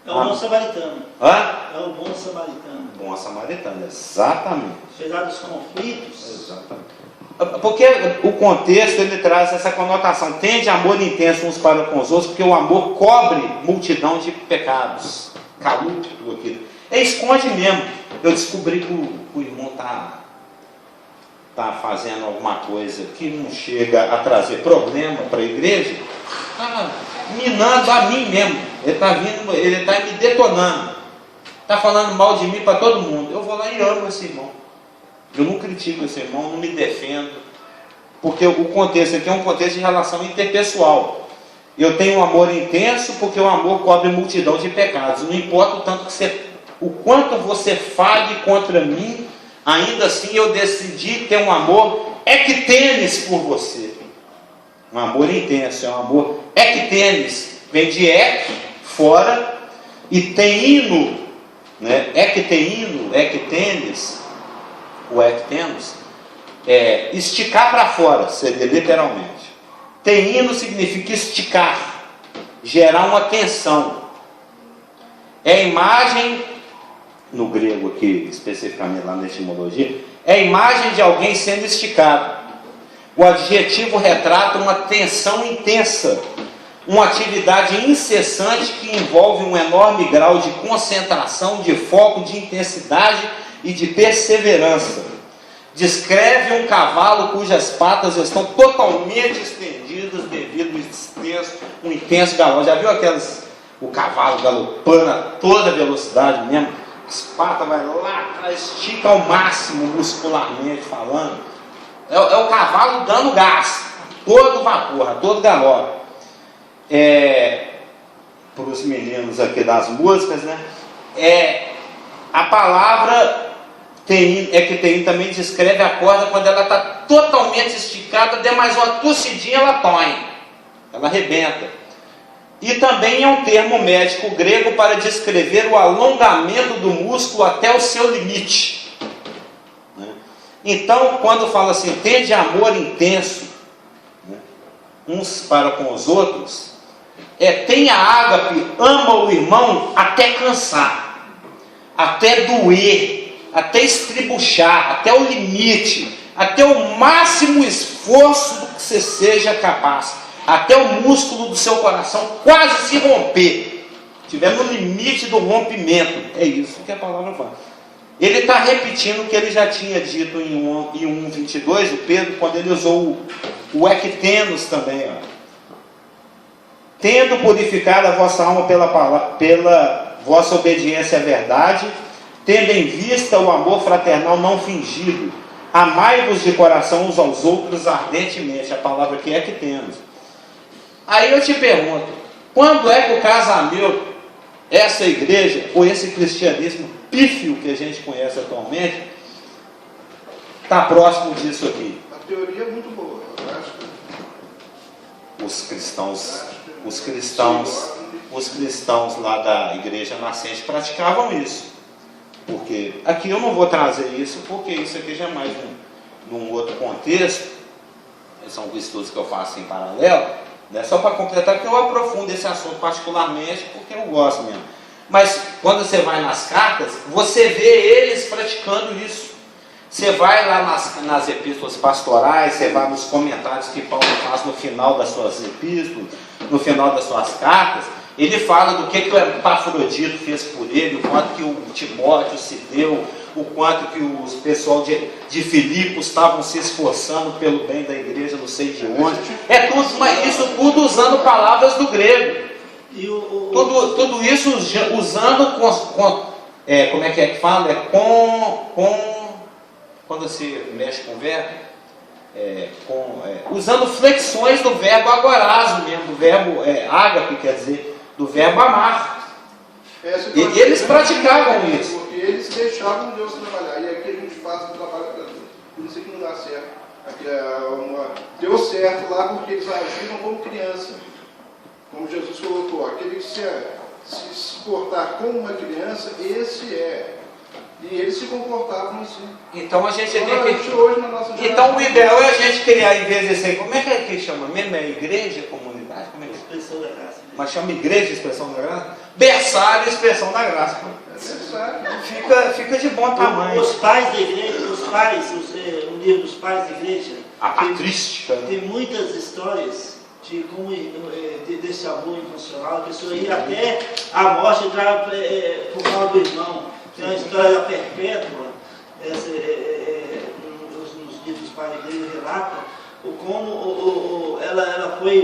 É o bom samaritano.
Hã?
É o bom samaritano.
Bom samaritano, exatamente.
Apesar dos conflitos.
Exatamente. Porque o contexto ele traz essa conotação. Tende amor intenso uns para com os outros, porque o amor cobre multidão de pecados. Calúptico aqui. Esconde mesmo. Eu descobri que o irmão está fazendo alguma coisa que não chega a trazer problema para a igreja. Está minando a mim mesmo. Ele está me detonando. Está falando mal de mim para todo mundo. Eu vou lá e amo esse irmão. Eu não critico esse irmão, não me defendo. Porque o contexto aqui é um contexto de relação interpessoal. Eu tenho um amor intenso porque o amor cobre multidão de pecados. Não importa o quanto você fale contra mim, ainda assim eu decidi ter um amor ectênis por você. Um amor intenso, é um amor ectênis. Vem de ek, fora, e teino, né? Ectênis, o ectênis, esticar para fora, seria literalmente. Teino significa esticar, gerar uma tensão. É a imagem, no grego aqui, especificamente lá na etimologia, é a imagem de alguém sendo esticado. O adjetivo retrata uma tensão intensa, uma atividade incessante que envolve um enorme grau de concentração, de foco, de intensidade e de perseverança. Descreve um cavalo cujas patas estão totalmente estendidas devido a um intenso galope. Já viu o cavalo galopando a toda velocidade mesmo? as patas vai lá atrás, estica ao máximo muscularmente falando. É o cavalo dando gás, todo vapor, a todo galope. Para os meninos aqui das músicas, né? A palavra que também descreve a corda quando ela está totalmente esticada, der mais uma tossidinha, ela tonha, ela arrebenta. E também é um termo médico grego para descrever o alongamento do músculo até o seu limite. Né? Então, quando fala assim, tende amor intenso, né? Uns para com os outros, tenha ágape, ama o irmão até cansar, até doer, até estribuchar, até o limite, até o máximo esforço do que você seja capaz, até o músculo do seu coração quase se romper, estiver no limite do rompimento. É isso que a palavra fala. Ele está repetindo o que ele já tinha dito em 1:22, o Pedro, quando ele usou o ektenos também. Ó. Tendo purificado a vossa alma pela vossa obediência à verdade, tendo em vista o amor fraternal não fingido, amai-vos de coração uns aos outros ardentemente. A palavra que é que temos. Aí eu te pergunto, quando é que o casamento, essa igreja, ou esse cristianismo pífio que a gente conhece atualmente, está próximo disso aqui?
A teoria é muito boa,
Os cristãos lá da igreja nascente praticavam isso. Porque aqui eu não vou trazer isso, porque isso aqui já é mais num outro contexto. São estudos que eu faço em paralelo, né? Só para completar, que eu aprofundo esse assunto particularmente, porque eu gosto mesmo. Mas quando você vai nas cartas, você vê eles praticando isso. Você vai lá nas epístolas pastorais, você vai nos comentários que Paulo faz no final das suas epístolas, no final das suas cartas, ele fala do que o Epafrodito fez por ele, o quanto que o Timóteo se deu, o quanto que os pessoal de Filipos estavam se esforçando pelo bem da igreja, não sei de onde. Isso tudo usando palavras do grego. E tudo isso usando como é que fala? Quando você mexe com o verbo, usando flexões do verbo agorazo mesmo, do verbo ágape, quer dizer, do verbo amar. E eles praticavam isso.
Porque eles deixavam Deus trabalhar. E aqui a gente faz o trabalho para Deus. Por isso que não dá certo. Aqui, deu certo lá porque eles agiram como criança. Como Jesus colocou, aquele que se portar como uma criança, esse é. E eles se comportavam assim.
Então a gente tem que.
Hoje, na nossa geração,
então o ideal é a gente criar, em vez de ser. Como é que chama mesmo? É igreja, comunidade? Como é que é?
Expressão da graça.
Mas chama igreja, expressão da graça? Berçário, expressão da graça. Fica de bom tamanho.
Os pais da igreja, o livro dos pais da igreja.
A patrística.
Tem muitas histórias de como desse amor incondicional, a pessoa ia até a morte entrar por causa do irmão. Tem uma história perpétua, nos livros dos pais da igreja relata como ela foi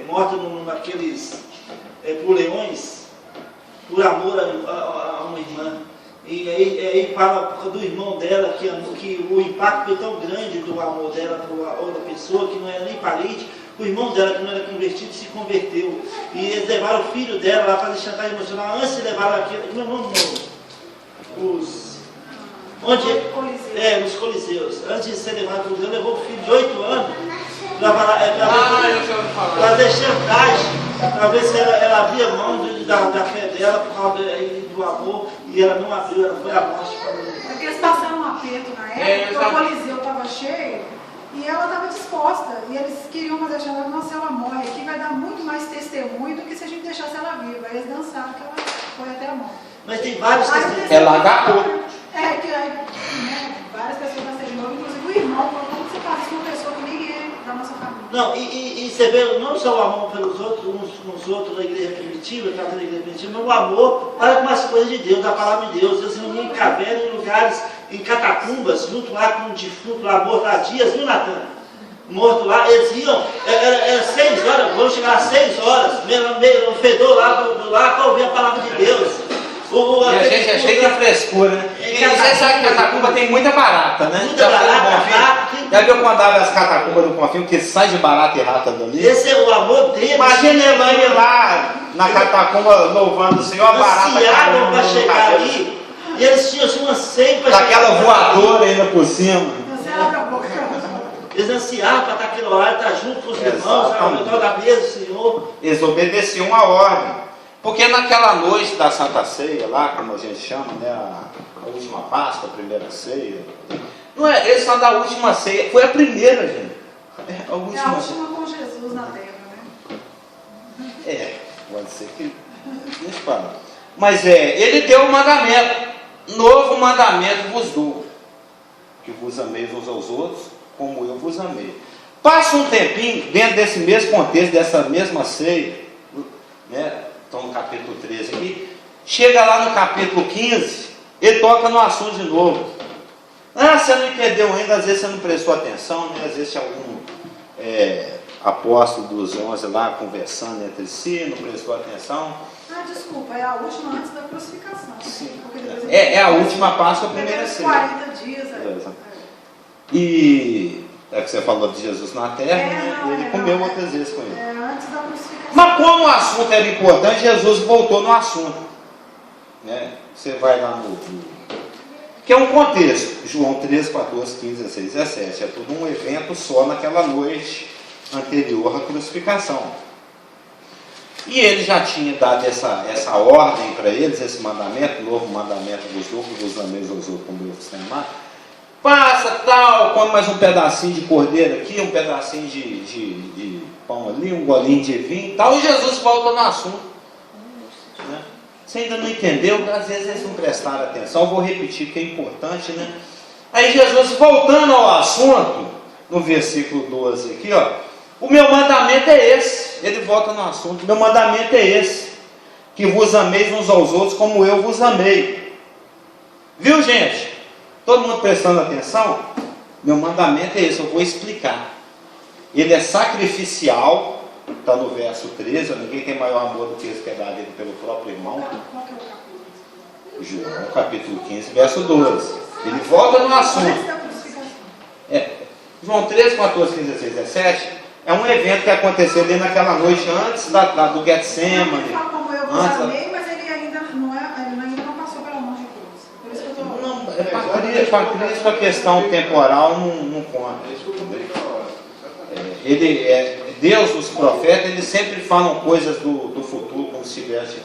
morta naqueles por leões, por amor a uma irmã. E aí por causa do irmão dela, que o impacto foi tão grande do amor dela para outra pessoa, que não era nem parente, o irmão dela, que não era convertido, se converteu. E eles levaram o filho dela lá para fazer chantagem emocional, antes de levar aquilo, nos Coliseus. Antes de ser levado para o Deus, levou o filho de 8 anos para fazer chantagem, para ver se ela abria mão da fé dela por causa do amor, e ela não abriu, ela foi à morte para mim.
Porque eles passaram um aperto na época, o Coliseu estava cheio, e ela estava disposta, e eles queriam fazer chantagem, nossa, ela morre aqui, vai dar muito mais testemunho do que se a gente deixasse ela viva. Aí eles dançaram, que ela foi até a morte.
Mas tem vários testemunhos.
Ela agapou.
Várias pessoas nasceram de novo, inclusive o irmão, como você faz com uma pessoa que nem é da nossa família.
Não, e você vê não só o amor pelos outros, uns com os outros da igreja primitiva, da igreja primitiva, mas o amor para com as coisas de Deus, da palavra de Deus. Eles iam em cavernas, em lugares, em catacumbas, junto lá com um defunto lá morto há dias, viu, Natan? Morto lá, eles iam, era 6 horas, vamos chegar às 6 horas, no fedor lá para ouvir a palavra de Deus.
E a gente é cheio de frescura, né? E você sabe que catacumba tem muita barata, né?
Muita barata, rato.
Já viu quando abre as catacumbas do Confim, que sai de barata e rata dali?
Esse é o amor dele.
Imagina ele lá na catacumba louvando o Senhor, a barata
ansiavam para
no
chegar
cabelo.
ali, e eles tinham assim, um anseio para chegar.
Daquela voadora ainda por cima.
Você abre a boca.
Eles ansiavam para estar aquele horário, estar junto com os irmãos, ao
Exatamente.
redor da mesa do Senhor.
Eles obedeciam a ordem. Porque naquela noite da Santa Ceia, lá, como a gente chama, né, a última Páscoa, a primeira ceia, não é, eles falam da última ceia, foi a primeira, gente. É a
É a
última.
última com Jesus na terra, né?
Pode ser que. Deixa eu falar. Mas ele deu o mandamento. Novo mandamento vos dou. Que vos ameis uns aos outros, como eu vos amei. Passa um tempinho, dentro desse mesmo contexto, dessa mesma ceia, né? Então no capítulo 13 aqui, chega lá no capítulo 15, ele toca no assunto de novo. Ah, você não entendeu ainda, às vezes você não prestou atenção, né? Às vezes tinha algum apóstolo dos 11 lá conversando entre si, não prestou atenção.
Ah, desculpa, é a última antes da crucificação.
Sim.
Porque depois
É a última Páscoa, a primeira ceia.
40 dias.
E é que você falou de Jesus na terra, né?
não,
Ele comeu outras vezes com ele.
É antes da crucificação.
Mas como o assunto era importante, Jesus voltou no assunto. Né? Você vai lá no que é um contexto. João 13, 14, 15, 16, 17. É tudo um evento só naquela noite anterior à crucificação. E ele já tinha dado essa ordem para eles, esse mandamento, novo mandamento vos dou, que vos ameis aos outros como eu vos tenho amado. Passa, tal, come mais um pedacinho de cordeiro aqui, um pedacinho de pão ali, um golinho de vinho e tal, e Jesus volta no assunto. Né? Você ainda não entendeu? Às vezes eles não prestaram atenção, eu vou repetir que é importante, né? Aí Jesus, voltando ao assunto, no versículo 12 aqui, ó, o meu mandamento é esse, ele volta no assunto, meu mandamento é esse, que vos ameis uns aos outros como eu vos amei. Viu, gente? Todo mundo prestando atenção? Meu mandamento é esse, eu vou explicar. Ele é sacrificial, está no verso 13, ninguém tem maior amor do que esse que é dado pelo próprio irmão.
Qual que é o capítulo?
João, capítulo 15, verso 12. Ele volta no assunto.
Antes da crucificação.
João 13, 14, 15, 16, 17, é um evento que aconteceu ali naquela noite antes do Getsemane.
Ele fala como eu vos amei, mas ele ainda não passou pela mão de cruz. Por isso que eu estou...
Não, para Cristo a questão temporal não conta.
É isso que eu contei na hora.
Deus, os profetas, eles sempre falam coisas do futuro, como se tivesse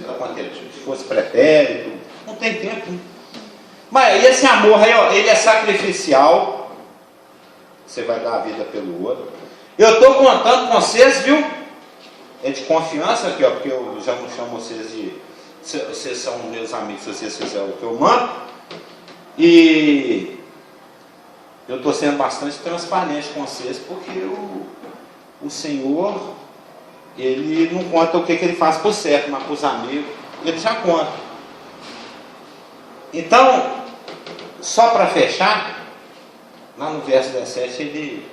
acontecido, se fosse pretérito, não tem tempo. Mas esse amor aí, ó, ele é sacrificial, você vai dar a vida pelo outro. Eu estou contando com vocês, viu? É de confiança aqui, ó, porque eu já não chamo vocês de... Vocês são meus amigos, se vocês fizerem o que eu mando. E eu estou sendo bastante transparente com vocês, porque o Senhor, ele não conta o que ele faz por certo, mas para os amigos, ele já conta. Então, só para fechar, lá no verso 17,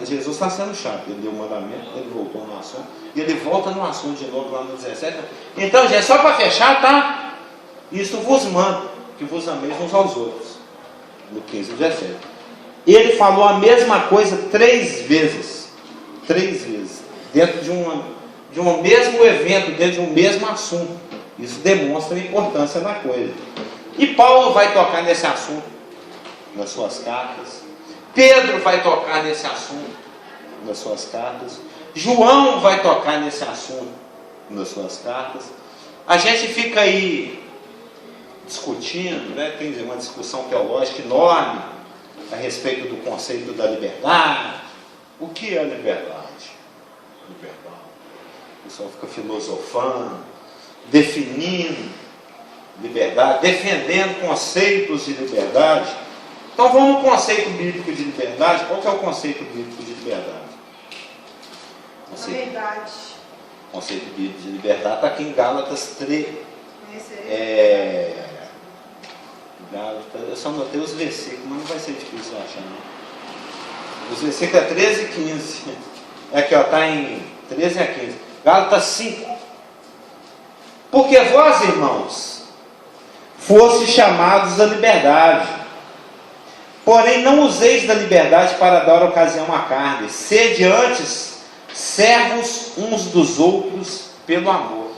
Jesus está sendo chato, ele deu o mandamento, ele voltou no assunto, e ele volta no assunto de novo lá no 17. Então, gente, só para fechar, tá? Isso vos mando, que vos ameis uns aos outros. No 15 e 17. Ele falou a mesma coisa 3 vezes. 3 vezes. Dentro de um mesmo evento, dentro de um mesmo assunto. Isso demonstra a importância da coisa. E Paulo vai tocar nesse assunto nas suas cartas. Pedro vai tocar nesse assunto nas suas cartas. João vai tocar nesse assunto nas suas cartas. A gente fica aí discutindo, né? Tem uma discussão teológica enorme a respeito do conceito da liberdade. O que é liberdade? Liberdade. O pessoal fica filosofando, definindo liberdade, defendendo conceitos de liberdade. Então vamos ao conceito bíblico de liberdade. Qual que é o conceito bíblico de liberdade?
A verdade.
O conceito bíblico de liberdade está aqui em Gálatas 3. Eu só notei os versículos, mas não vai ser difícil achar, não. Os versículos é 13 e 15. Aqui, ó, está em 13 a 15. Gálatas 5. Porque vós, irmãos, foste chamados à liberdade. Porém, não useis da liberdade para dar ocasião à carne. Sede antes servos uns dos outros pelo amor.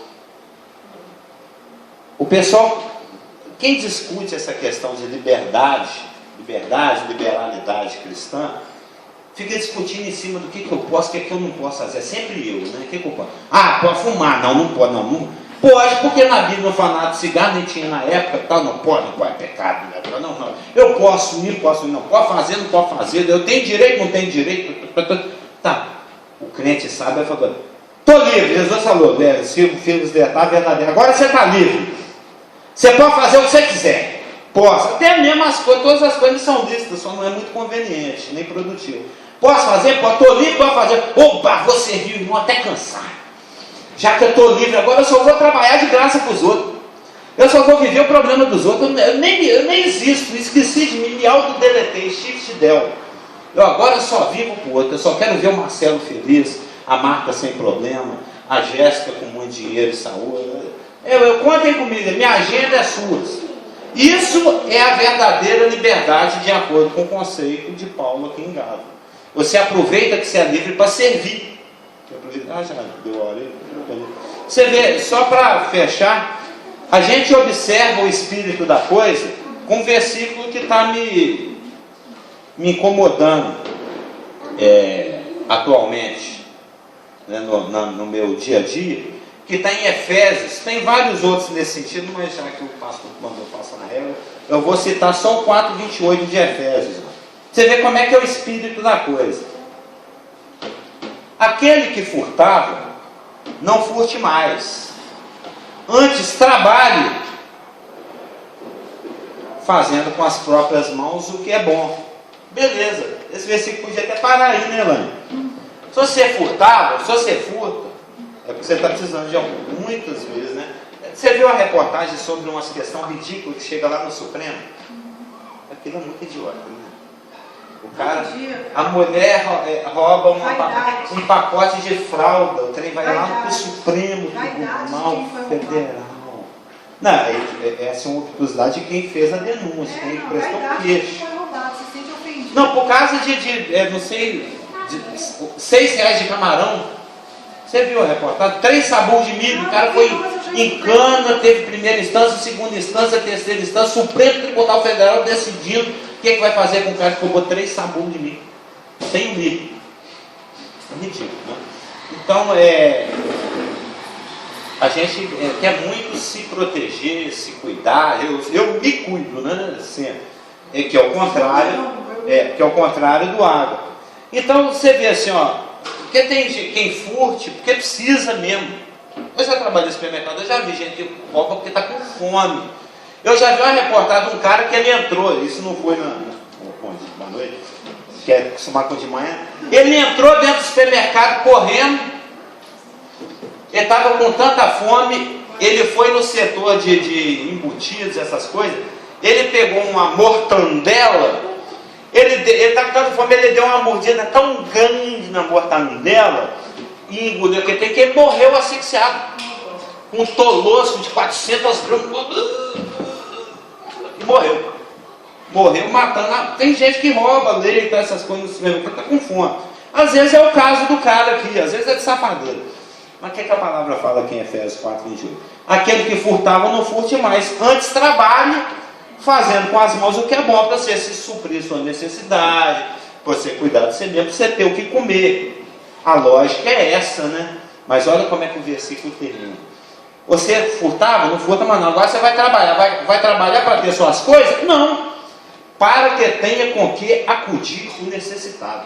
O pessoal, quem discute essa questão de liberalidade cristã, fica discutindo em cima do que eu posso, o que eu não posso fazer. É sempre eu, né? O que eu posso? Ah, pode fumar? Não, não pode, não. Pode, porque na Bíblia não fala nada de cigarro, nem tinha na época, tal, não pode, é pecado, não. Eu posso ir, não pode fazer, não pode fazer, eu tenho direito, não tenho direito. Tá, o crente sabe, vai falar, estou livre, Jesus falou, se o filho vos libertar, verdadeiro. Agora você está livre, você pode fazer o que você quiser, posso, até mesmo as coisas, todas as coisas são lícitas, só não é muito conveniente, nem produtivo. Posso fazer? Pode, estou livre, pode fazer. Opa, vou servir o irmão até cansar. Já que eu estou livre agora, eu só vou trabalhar de graça para os outros. Eu só vou viver o problema dos outros. Eu nem existo, esqueci de mim, me autodeletei, shift del. Eu agora só vivo para o outro. Eu só quero ver o Marcelo feliz, a Marta sem problema, a Jéssica com muito dinheiro e saúde. Contem comigo, minha agenda é sua. Isso é a verdadeira liberdade de acordo com o conceito de Paulo aqui em Gálatas. Você aproveita que você é livre para servir. Já deu hora aí. Você vê, só para fechar, a gente observa o espírito da coisa com um versículo que está me incomodando atualmente, né, no meu dia a dia, que está em Efésios. Tem vários outros nesse sentido, mas já que o pastor mandou passar na regra, eu vou citar só o 4:28 de Efésios. Você vê como é que é o espírito da coisa. Aquele que furtava, não furte mais. Antes, trabalhe, fazendo com as próprias mãos o que é bom. Beleza, esse versículo podia até parar aí, né, Elane? Se você furtava, se você furta, é porque você está precisando de algo, muitas vezes, né? Você viu a reportagem sobre uma questão ridícula que chega lá no Supremo? Aquilo é muito idiota, né? O cara, a mulher rouba um pacote de fralda, o trem vai lá no Supremo Tribunal Federal. Não, essa é uma curiosidade de quem fez a denúncia, quem prestou queixo. Não, por causa não sei, de R$6 de camarão. Você viu a reportagem? 3 sabões de milho, o cara foi em cana, teve primeira instância, segunda instância, terceira instância, Supremo Tribunal Federal decidindo o que vai fazer com o cara que roubou 3 sabões de milho. Sem milho. É ridículo, né? Então, a gente quer muito se proteger, se cuidar. Eu me cuido, né? Sempre. Que é o contrário do água. Então, você vê assim, ó. Porque tem quem furte, porque precisa mesmo. Eu já trabalhei no supermercado, eu já vi gente que rouba porque está com fome. Eu já vi uma reportagem de um cara que ele entrou, isso não foi na noite, que é acostumar com de manhã. Ele entrou dentro do supermercado correndo, ele estava com tanta fome, ele foi no setor de embutidos, essas coisas, ele pegou uma mortandela, ele estava com tanta fome, ele deu uma mordida tão grande na mortandela, e engoliu, que ele morreu asfixiado, com um toloço de 400 gramas, e morreu matando. Tem gente que rouba leite, essas coisas, porque está com fome. Às vezes é o caso do cara aqui, às vezes é de safadeiro. Mas o que a palavra fala aqui em Efésios 4:28? Aquele que furtava, não furte mais. Antes trabalhe, fazendo com as mãos o que é bom, para você se suprir sua necessidade, para você cuidar de você mesmo, para você ter o que comer. A lógica é essa, né? Mas olha como é que o versículo termina. Você furtava? Não furta mais não. Agora você vai trabalhar. Vai trabalhar para ter suas coisas? Não. Para que tenha com que acudir o necessitado.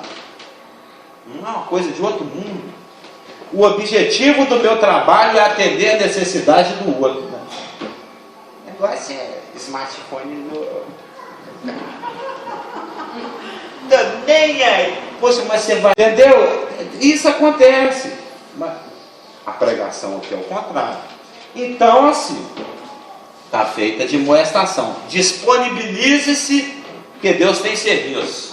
Não é uma coisa de outro mundo. O objetivo do meu trabalho é atender a necessidade do outro. Né? É igual esse smartphone nem aí. Poxa, mas você vai... Entendeu? Isso acontece. Mas a pregação aqui é o contrário. Então, assim, está feita de moestação. Disponibilize-se, porque Deus tem serviço.